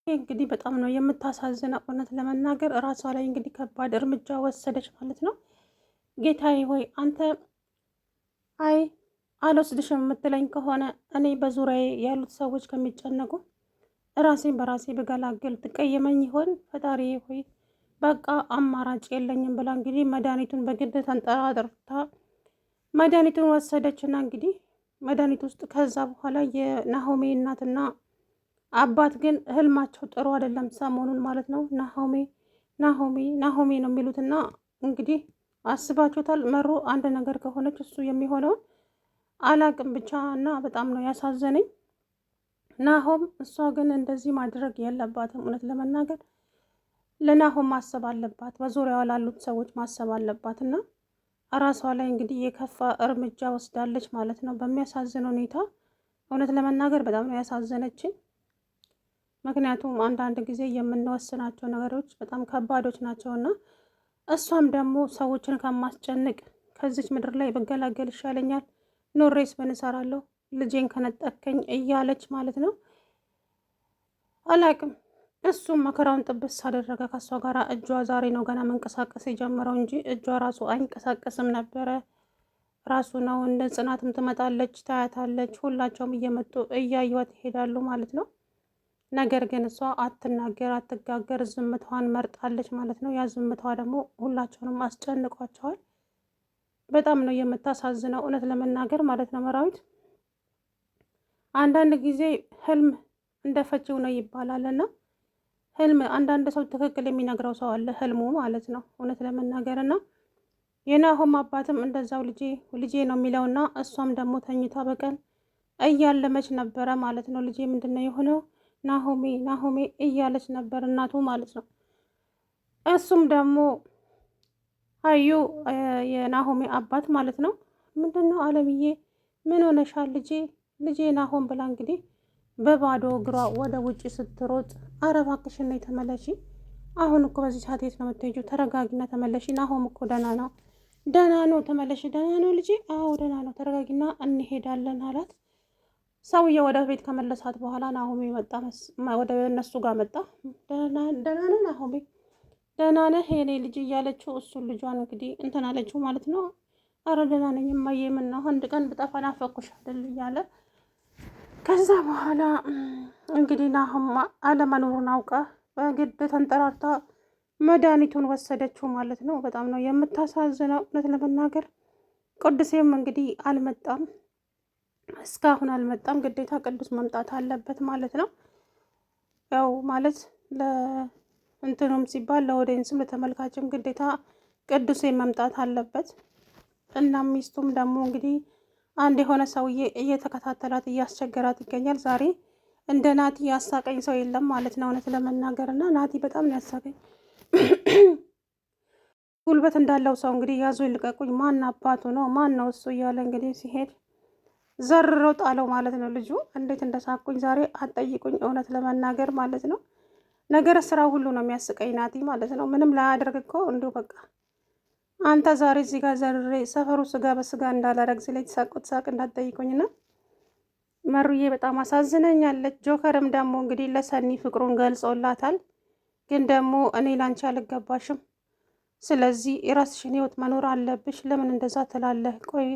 ይህ እንግዲህ በጣም ነው የምታሳዝነው። እውነት ለመናገር እራሷ ላይ እንግዲህ ከባድ እርምጃ ወሰደች ማለት ነው። ጌታዬ ሆይ አንተ አይ አልወስድሽም የምትለኝ ከሆነ እኔ በዙሪያዬ ያሉት ሰዎች ከሚጨነቁ ራሴን በራሴ ብገላግል ትቀየመኝ ይሆን? ፈጣሪዬ ሆይ በቃ አማራጭ የለኝም ብላ እንግዲህ መድኃኒቱን በግድ ተንጠራጥርታ መድኃኒቱን ወሰደችና እንግዲህ መድኃኒት ውስጥ ከዛ በኋላ የናሆሜ እናትና አባት ግን ህልማቸው ጥሩ አይደለም ሰሞኑን ማለት ነው። ናሆሜ ናሆሜ ናሆሜ ነው የሚሉትና እንግዲህ አስባችሁታል። መሮ አንድ ነገር ከሆነች እሱ የሚሆነውን አላቅም ብቻ እና በጣም ነው ያሳዘነኝ ናሆም። እሷ ግን እንደዚህ ማድረግ የለባትም። እውነት ለመናገር ለናሆም ማሰብ አለባት፣ በዙሪያዋ ላሉት ሰዎች ማሰብ አለባት እና ራሷ ላይ እንግዲህ የከፋ እርምጃ ወስዳለች ማለት ነው በሚያሳዝን ሁኔታ። እውነት ለመናገር በጣም ነው ያሳዘነችኝ። ምክንያቱም አንዳንድ ጊዜ የምንወስናቸው ነገሮች በጣም ከባዶች ናቸውና እሷም ደግሞ ሰዎችን ከማስጨንቅ ከዚች ምድር ላይ ብገላገል ይሻለኛል፣ ኖሬስ ምን እሰራለሁ ልጄን ከነጠከኝ እያለች ማለት ነው። አላቅም እሱም መከራውን ጥብስ አደረገ ከእሷ ጋር። እጇ ዛሬ ነው ገና መንቀሳቀስ የጀመረው እንጂ እጇ ራሱ አይንቀሳቀስም ነበረ። ራሱ ነው እንደ ጽናትም ትመጣለች፣ ታያታለች፣ ሁላቸውም እየመጡ እያዩዋት ይሄዳሉ ማለት ነው። ነገር ግን እሷ አትናገር አትጋገር፣ ዝምታዋን መርጣለች ማለት ነው። ያ ዝምታዋ ደግሞ ሁላቸውንም አስጨንቋቸዋል። በጣም ነው የምታሳዝነው እውነት ለመናገር ማለት ነው። መራዊት አንዳንድ ጊዜ ህልም እንደፈቺው ነው ይባላል እና ህልም አንዳንድ ሰው ትክክል የሚነግረው ሰው አለ፣ ህልሙ ማለት ነው እውነት ለመናገር እና የናሆም አባትም እንደዛው ልጄ ልጄ ነው የሚለውና እሷም ደግሞ ተኝታ በቀን እያለመች ነበረ ማለት ነው። ልጄ ምንድን ነው የሆነው ናሆሜ ናሆሜ እያለች ነበር እናቱ ማለት ነው። እሱም ደግሞ አዩ የናሆሜ አባት ማለት ነው ምንድን ነው አለምዬ ምን ሆነሻል ልጄ ልጄ ናሆም ብላ እንግዲህ በባዶ እግሯ ወደ ውጭ ስትሮጥ፣ ኧረ እባክሽን ነይ ተመለሺ፣ አሁን እኮ በዚህ ሰዓት የት ነው የምትሄጂው? ተረጋጊና ተመለሺ፣ ናሆም እኮ ደህና ነው ደህና ነው ተመለሺ። ደህና ነው ልጄ? አዎ ደህና ነው፣ ተረጋጊና እንሄዳለን አላት። ሰውዬው ወደ ቤት ከመለሳት በኋላ ናሆሜ መጣ፣ ወደ እነሱ ጋር መጣ። ደህና ነህ ናሆሜ? ደህና ነህ የኔ ልጅ እያለችው እሱን ልጇን እንግዲህ እንትን አለችው ማለት ነው። አረ ደህና ነኝ እማዬ፣ ምን ነው አንድ ቀን ብጠፋ ናፈኩሽ አይደል እያለ ከዛ በኋላ እንግዲህ ናሆም አለመኖሩን አውቃ በግድ ተንጠራርታ መድኃኒቱን ወሰደችው ማለት ነው። በጣም ነው የምታሳዝነው እውነት ለመናገር። ቅዱሴም እንግዲህ አልመጣም፣ እስካሁን አልመጣም። ግዴታ ቅዱስ መምጣት አለበት ማለት ነው። ያው ማለት ለእንትኑም ሲባል ለኦዲየንስም ለተመልካችም ግዴታ ቅዱሴ መምጣት አለበት። እናም ሚስቱም ደግሞ እንግዲህ አንድ የሆነ ሰውዬ እየተከታተላት እያስቸገራት ይገኛል። ዛሬ እንደ ናቲ ያሳቀኝ ሰው የለም ማለት ነው እውነት ለመናገር እና ናቲ በጣም ነው ያሳቀኝ። ጉልበት እንዳለው ሰው እንግዲህ ያዙ ይልቀቁኝ፣ ማን አባቱ ነው ማን ነው እሱ እያለ እንግዲህ ሲሄድ ዘርሮ ጣለው ማለት ነው። ልጁ እንዴት እንደሳቁኝ ዛሬ አትጠይቁኝ እውነት ለመናገር ማለት ነው። ነገር ስራ ሁሉ ነው የሚያስቀኝ ናቲ ማለት ነው። ምንም ላያደርግ እኮ እንዲሁ በቃ አንተ ዛሬ እዚህ ጋር ዘርሬ ሰፈሩ ስጋ በስጋ እንዳላረግ ሲለኝ የተሳቁት ሳቅ እንዳትጠይቁኝና መሩዬ በጣም አሳዝነኛለች። ጆከርም ደግሞ እንግዲህ ለሰኒ ፍቅሩን ገልጾላታል። ግን ደግሞ እኔ ላንቺ አልገባሽም፣ ስለዚህ የራስሽን ህይወት መኖር አለብሽ፣ ለምን እንደዛ ትላለህ? ቆይ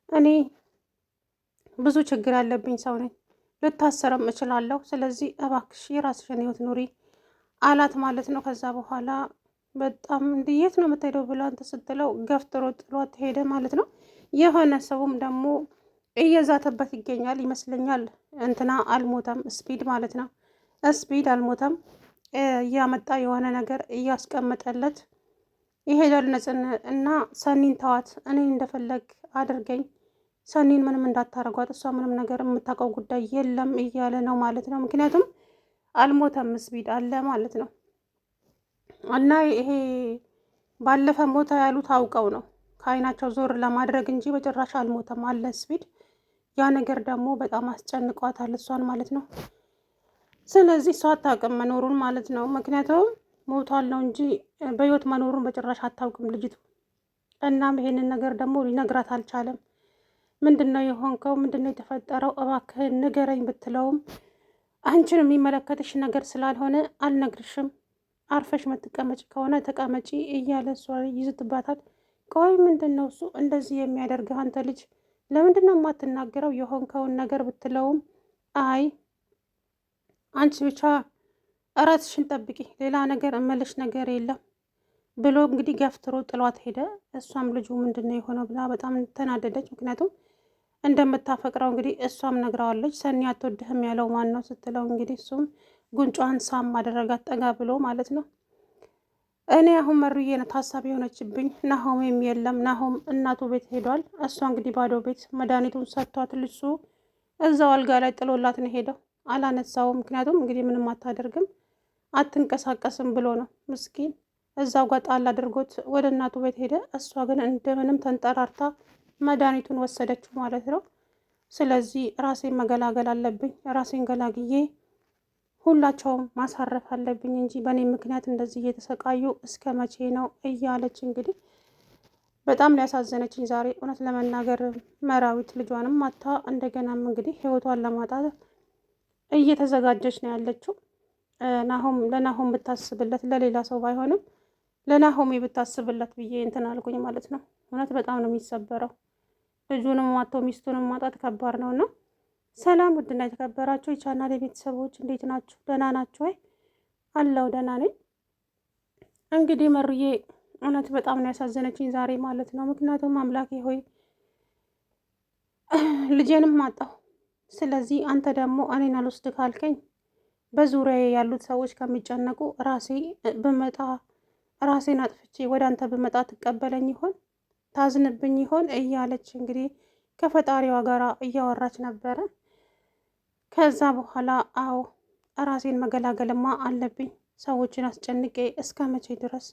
እኔ ብዙ ችግር ያለብኝ ሰው ነኝ፣ ልታሰርም እችላለሁ፣ ስለዚህ እባክሽ የራስሽን ህይወት ኑሪ አላት ማለት ነው። ከዛ በኋላ በጣም እንዴት ነው የምትሄደው ብላ እንትን ስትለው ገፍትሮ ጥሏት ሄደ ማለት ነው። የሆነ ሰውም ደግሞ እየዛተበት ይገኛል ይመስለኛል። እንትና አልሞተም፣ ስፒድ ማለት ነው። ስፒድ አልሞተም፣ እያመጣ የሆነ ነገር እያስቀመጠለት ይሄዳል። ነጽን እና ሰኒን ተዋት፣ እኔ እንደፈለግ አድርገኝ፣ ሰኒን ምንም እንዳታረጓት፣ እሷ ምንም ነገር የምታውቀው ጉዳይ የለም እያለ ነው ማለት ነው። ምክንያቱም አልሞተም፣ ስፒድ አለ ማለት ነው። እና ይሄ ባለፈ ሞተ ያሉት አውቀው ነው ከአይናቸው ዞር ለማድረግ እንጂ በጭራሽ አልሞተም አለ ስፒድ። ያ ነገር ደግሞ በጣም አስጨንቋታል እሷን ማለት ነው። ስለዚህ እሷ አታውቅም መኖሩን ማለት ነው። ምክንያቱም ሞቷል ነው እንጂ በህይወት መኖሩን በጭራሽ አታውቅም ልጅቱ። እናም ይሄንን ነገር ደግሞ ሊነግራት አልቻለም። ምንድን ነው የሆንከው? ምንድን ነው የተፈጠረው? እባክህን ንገረኝ ብትለውም አንቺን የሚመለከትሽ ነገር ስላልሆነ አልነግርሽም። አርፈሽ መትቀመጭ ከሆነ ተቀመጪ እያለ እሷ ይዝትባታል። ቆይ ምንድን ነው እሱ እንደዚህ የሚያደርግህ? አንተ ልጅ ለምንድን ነው የማትናገረው? የሆንከውን ነገር ብትለውም አይ አንቺ ብቻ እራስሽን ጠብቂ፣ ሌላ ነገር እመልሽ ነገር የለም ብሎ እንግዲህ ገፍትሮ ጥሏት ሄደ። እሷም ልጁ ምንድን ነው የሆነው ብላ በጣም ተናደደች። ምክንያቱም እንደምታፈቅረው እንግዲህ እሷም ነግረዋለች። ሰኒ አትወድህም ያለው ማን ነው ስትለው እንግዲህ እሱም ጉንጯን ሳም አደረጋት ጠጋ ብሎ ማለት ነው። እኔ አሁን መሩዬ ነው ታሳቢ የሆነችብኝ። ናሆምም የለም፣ ናሆም እናቱ ቤት ሄዷል። እሷ እንግዲህ ባዶ ቤት መድኃኒቱን ሰጥቷት ልሱ እዛው አልጋ ላይ ጥሎላት ነው ሄደው። አላነሳውም፣ ምክንያቱም እንግዲህ ምንም አታደርግም አትንቀሳቀስም ብሎ ነው ምስኪን። እዛው ጋር ጣል አድርጎት ወደ እናቱ ቤት ሄደ። እሷ ግን እንደምንም ተንጠራርታ መድኃኒቱን ወሰደችው ማለት ነው። ስለዚህ ራሴን መገላገል አለብኝ፣ ራሴን ገላግዬ ሁላቸውም ማሳረፍ አለብኝ እንጂ በእኔ ምክንያት እንደዚህ እየተሰቃዩ እስከ መቼ ነው እያለች እንግዲህ በጣም ሊያሳዘነችኝ ዛሬ እውነት ለመናገር መራዊት ልጇንም ማታ እንደገናም እንግዲህ ህይወቷን ለማጣት እየተዘጋጀች ነው ያለችው። ለናሆም ብታስብለት ለሌላ ሰው ባይሆንም ለናሆሜ ብታስብለት ብዬ እንትን አልኩኝ ማለት ነው። እውነት በጣም ነው የሚሰበረው። ልጁንም ማቶ ሚስቱንም ማጣት ከባድ ነው። እና ሰላም ውድና የተከበራችሁ የቻናሌ ቤተሰቦች እንዴት ናችሁ? ደህና ናችሁ ወይ? አለው ደህና ነኝ። እንግዲህ መሩዬ እውነት በጣም ነው ያሳዘነችኝ ዛሬ ማለት ነው። ምክንያቱም አምላኬ ሆይ ልጄንም አጣሁ። ስለዚህ አንተ ደግሞ እኔን አልወስድ ካልከኝ በዙሪያዬ ያሉት ሰዎች ከሚጨነቁ ራሴን አጥፍቼ ወደ አንተ ብመጣ ትቀበለኝ ይሆን? ታዝንብኝ ይሆን? እያለች እንግዲህ ከፈጣሪዋ ጋር እያወራች ነበረ። ከዛ በኋላ አዎ ራሴን መገላገልማ አለብኝ። ሰዎችን አስጨንቄ እስከ መቼ ድረስ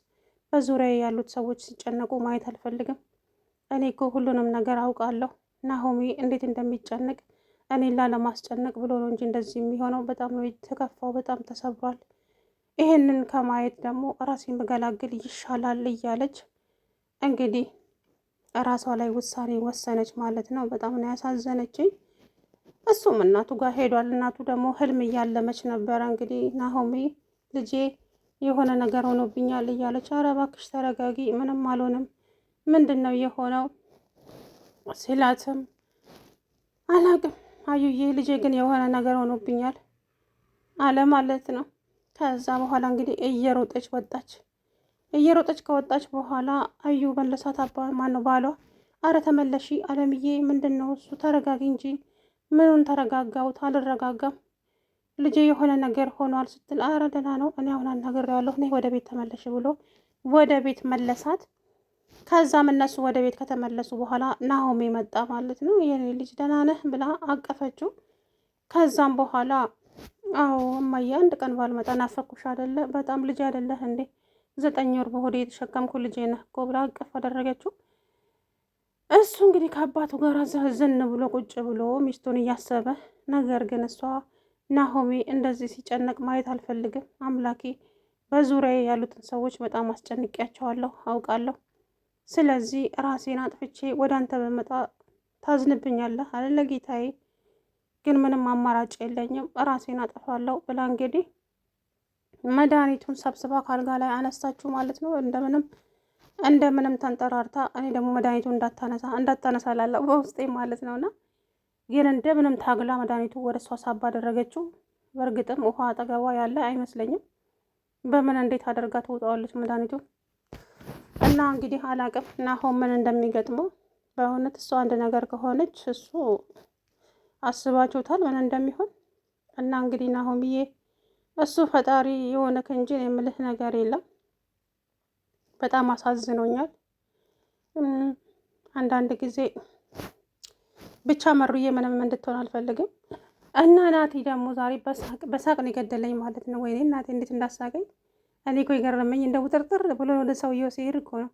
በዙሪያዬ ያሉት ሰዎች ሲጨነቁ ማየት አልፈልግም። እኔ እኮ ሁሉንም ነገር አውቃለሁ። ናሆሜ እንዴት እንደሚጨነቅ እኔን ላለማስጨነቅ ብሎ ነው እንጂ እንደዚህ የሚሆነው። በጣም ነው የተከፋው፣ በጣም ተሰብሯል። ይሄንን ከማየት ደግሞ ራሴን መገላገል ይሻላል እያለች እንግዲህ ራሷ ላይ ውሳኔ ወሰነች ማለት ነው። በጣም ነው ያሳዘነችኝ። እሱም እናቱ ጋር ሄዷል። እናቱ ደግሞ ህልም እያለመች ነበረ። እንግዲህ ናሆሜ ልጄ የሆነ ነገር ሆኖብኛል እያለች ኧረ እባክሽ ተረጋጊ፣ ምንም አልሆንም፣ ምንድን ነው የሆነው ሲላትም አላቅም አዩዬ ልጄ ግን የሆነ ነገር ሆኖብኛል አለ ማለት ነው። ከዛ በኋላ እንግዲህ እየሮጠች ወጣች። እየሮጠች ከወጣች በኋላ አዩ መለሳት። ማነው ባሏ? አረ ተመለሺ አለምዬ፣ ምንድን ነው እሱ? ተረጋጊ እንጂ። ምኑን ተረጋጋሁት? አልረጋጋም፣ ልጄ የሆነ ነገር ሆኗል ስትል አረ ደህና ነው እኔ አሁን አናግሬዋለሁ፣ ነይ ወደ ቤት ተመለሽ ብሎ ወደ ቤት መለሳት። ከዛም እነሱ ወደ ቤት ከተመለሱ በኋላ ናሆሜ መጣ ማለት ነው። የኔ ልጅ ደህና ነህ ብላ አቀፈችው። ከዛም በኋላ አዎ እማዬ አንድ ቀን ባልመጣ ናፈኩሽ አይደለ? በጣም ልጅ አይደለህ እንዴ? 9 ወር በሆዴ የተሸከምኩ ልጄ ነህ እኮ ብላ አቀፍ አደረገችው። እሱ እንግዲህ ከአባቱ ጋር ዝን ብሎ ቁጭ ብሎ ሚስቱን እያሰበ፣ ነገር ግን እሷ ናሆሜ እንደዚህ ሲጨነቅ ማየት አልፈልግም። አምላኬ በዙሪያዬ ያሉትን ሰዎች በጣም አስጨንቄያቸዋለሁ አውቃለሁ። ስለዚህ ራሴን አጥፍቼ ወደ አንተ በመጣ ታዝንብኛለህ አለ ጌታዬ። ግን ምንም አማራጭ የለኝም፣ ራሴን አጠፋለሁ ብላ እንግዲህ መድኃኒቱን ሰብስባ ካልጋ ላይ አነሳችሁ ማለት ነው። እንደምንም ተንጠራርታ እኔ ደግሞ መድኃኒቱን እንዳታነሳ ላለው በውስጤ ማለት ነውና፣ ግን እንደምንም ታግላ መድኃኒቱ ወደ እሷ ሳባ አደረገችው። በእርግጥም ውሃ አጠገቧ ያለ አይመስለኝም። በምን እንዴት አደርጋ ትውጣዋለች መድኃኒቱን? እና እንግዲህ አላቅም ናሆም ምን እንደሚገጥመው በእውነት። እሱ አንድ ነገር ከሆነች እሱ አስባችሁታል ምን እንደሚሆን? እና እንግዲህ ናሆምዬ እሱ ፈጣሪ የሆነክ እንጂ የምልህ ነገር የለም። በጣም አሳዝኖኛል። አንዳንድ ጊዜ ብቻ መሩዬ ምንም እንድትሆን አልፈልግም። እና ናቲ ደግሞ ዛሬ በሳቅ ነው የገደለኝ ማለት ነው። ወይኔ እናቴ እንዴት እንዳሳቀኝ። እኔ እኮ የገረመኝ እንደ ውጥርጥር ብሎ ወደ ሰውየው ሲሄድ እኮ ነው።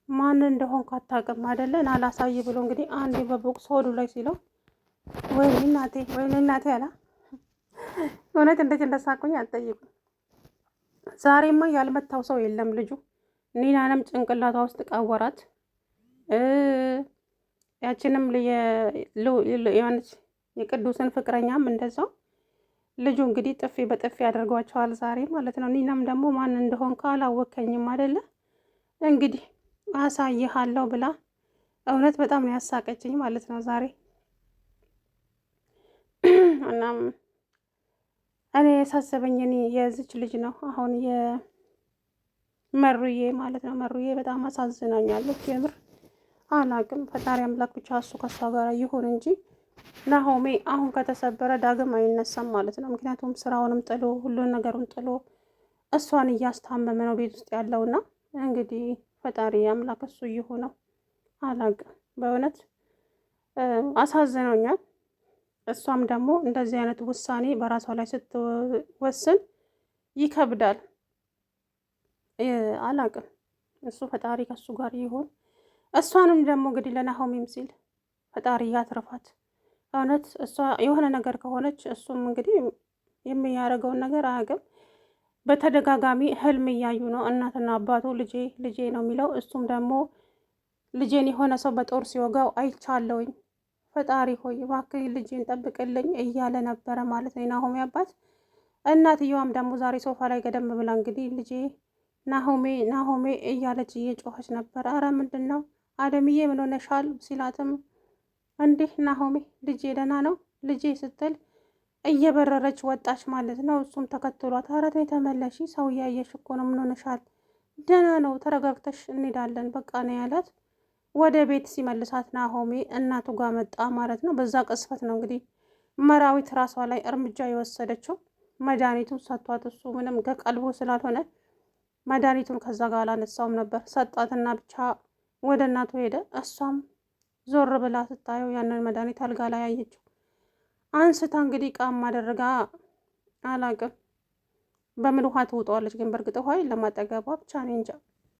ማን እንደሆንኩ አታውቅም አይደለ? አላሳይ ብሎ እንግዲህ አንዴ በቦክስ ሆዱ ላይ ሲለው ወይኔ እናቴ አላ። እውነት እንዴት እንደሳቁኝ አትጠይቁም። ዛሬማ ያልመታው ሰው የለም ልጁ። ኒናንም ጭንቅላቷ ውስጥ ቀወራት። ያችንም የቅዱስን ፍቅረኛም እንደዛው ልጁ እንግዲህ ጥፊ በጥፊ ያደርጓቸዋል ዛሬ ማለት ነው። ኒናም ደግሞ ማን እንደሆን ካላወከኝም አይደለ እንግዲህ አሳይሃለሁ ብላ እውነት በጣም ነው ያሳቀችኝ ማለት ነው ዛሬ። እናም እኔ የሳሰበኝ እኔ የዚች ልጅ ነው አሁን የመሩዬ ማለት ነው። መሩዬ በጣም አሳዝናኛለች የምር አላቅም። ፈጣሪ አምላክ ብቻ እሱ ከሷ ጋር ይሁን እንጂ ናሆሜ አሁን ከተሰበረ ዳግም አይነሳም ማለት ነው። ምክንያቱም ስራውንም ጥሎ ሁሉን ነገሩን ጥሎ እሷን እያስታመመ ነው ቤት ውስጥ ያለውና እንግዲህ ፈጣሪ አምላክ እሱ ይሁነው። አላቅም በእውነት አሳዝኖኛል። እሷም ደግሞ እንደዚህ አይነት ውሳኔ በራሷ ላይ ስትወስን ይከብዳል። አላቅም እሱ ፈጣሪ ከሱ ጋር ይሁን። እሷንም ደግሞ እንግዲህ ለናሆሜም ሲል ፈጣሪ ያትርፋት። እውነት እሷ የሆነ ነገር ከሆነች እሱም እንግዲህ የሚያደርገውን ነገር አያውቅም። በተደጋጋሚ ህልም እያዩ ነው እናትና አባቱ ልጄ ልጄ ነው የሚለው። እሱም ደግሞ ልጄን የሆነ ሰው በጦር ሲወጋው አይቻለውኝ፣ ፈጣሪ ሆይ እባክህ ልጄን ጠብቅልኝ እያለ ነበረ ማለት ነው ናሆሜ አባት። እናትየዋም ደግሞ ዛሬ ሶፋ ላይ ገደም ብላ እንግዲህ ልጄ ናሆሜ ናሆሜ እያለች እየጮኸች ነበረ። አረ ምንድን ነው አለምዬ ምን ሆነሻል ሲላትም እንዲህ ናሆሜ ልጄ ደህና ነው ልጄ ስትል እየበረረች ወጣች ማለት ነው። እሱም ተከትሏት አረ ተይ ተመለሺ ሰው እያየሽ እኮ ነው ምን ሆነሻል? ደህና ነው ተረጋግተሽ እንሄዳለን በቃ ነው ያላት። ወደ ቤት ሲመልሳት ናሆሜ እናቱ ጋር መጣ ማለት ነው። በዛ ቅስፈት ነው እንግዲህ መራዊት ራሷ ላይ እርምጃ የወሰደችው። መድኃኒቱን ሰጥቷት እሱ ምንም ከቀልቡ ስላልሆነ መድኃኒቱን ከዛ ጋር አላነሳውም ነበር። ሰጣትና ብቻ ወደ እናቱ ሄደ። እሷም ዞር ብላ ስታየው ያንን መድኃኒት አልጋ ላይ አየችው። አንስታ እንግዲህ ቃም አደረጋ። አላቅም በምን ውሃ ትውጠዋለች፣ ግን በእርግጥ ውሃ ለማጠገቧ ብቻ ነው እንጃ